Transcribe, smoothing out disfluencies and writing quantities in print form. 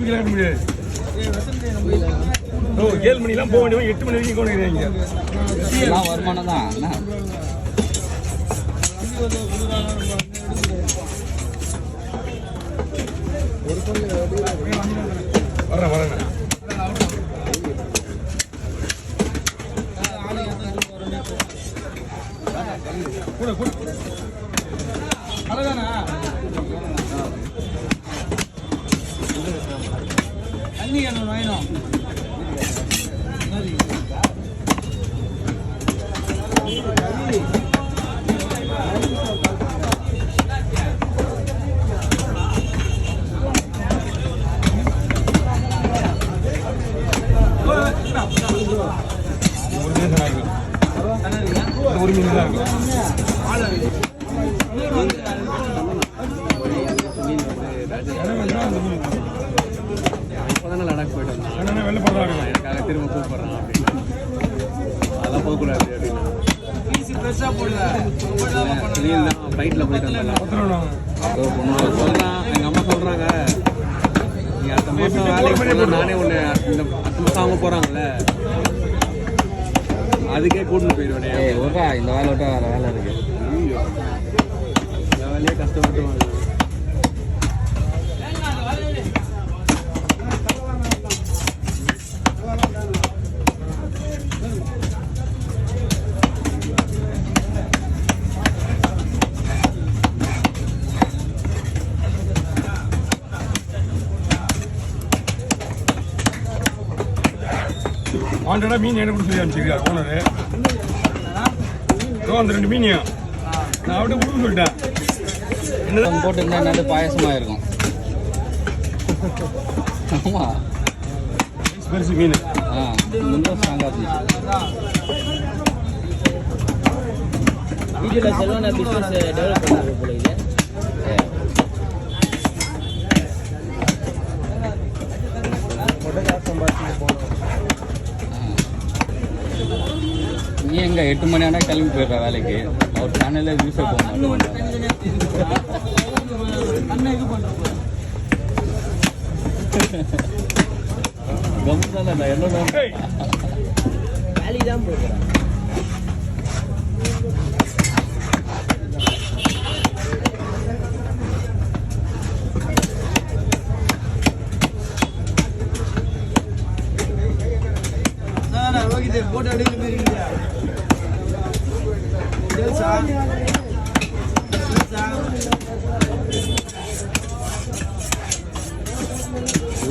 கிளம்ப முடியாது. 7 மணிலாம் போக வேண்டியவன் 8 மணி வரைக்கும் கொண்டுக்கிறீங்க. வருமானம் தான். வரேன் கூட அழகானா தண்ணி வேணும் வாங்கினோம். ஒரு மீன் தான் இருக்கும். லடாக் போயிட்டு வந்தேன். வெளில போடுறாங்க எனக்காக திரும்ப கூப்பிடுறான் அப்படின்னு. அதெல்லாம் போகக்கூடாது அப்படின்னு ஃப்ளைட்டில் போயிட்டு வந்தேன். சொல்கிறான் எங்கள் அம்மா சொல்கிறாங்க நீ அடுத்த மாதம் வேலைக்கு போனால் நானே ஒன்று இந்த அடுத்த மாதம் அவங்க போகிறாங்கல்ல அதுக்கே கூட்டின்னு போயிடுவேன். ஒருக்கா இந்த வேலை விட்டா வேறு வேலை இருக்குது. இந்த வேலையே கஷ்டப்பட்டு வாங்க. வாண்டடா மீன் என்ன கொடுத்து சொல்லி அனுப்பிச்சிருக்காரு ஓனரு. அந்த 2 மீனையும் நான் அப்படியே கொடுக்க சொல்லிட்டேன். என்ன போட்டுருந்தா என்னது பாயசமாக இருக்கும். ஆமாம் பெருசு மீன். ரொம்ப ஸ்ட்ராங்காக இருந்துச்சு. வீடியோவில் செல்வான பிஸ்னஸ் டெவலப் பண்ணுறது போல இது. நீ எங்க 8 மணி ஆனால் கிளம்பி போயிடுற வேலைக்கு. அவர் சேனலில் வியூஸே போக மாட்டேன். கம்முதானே நான் என்ன வேலைக்கு தான் போகிறேன்.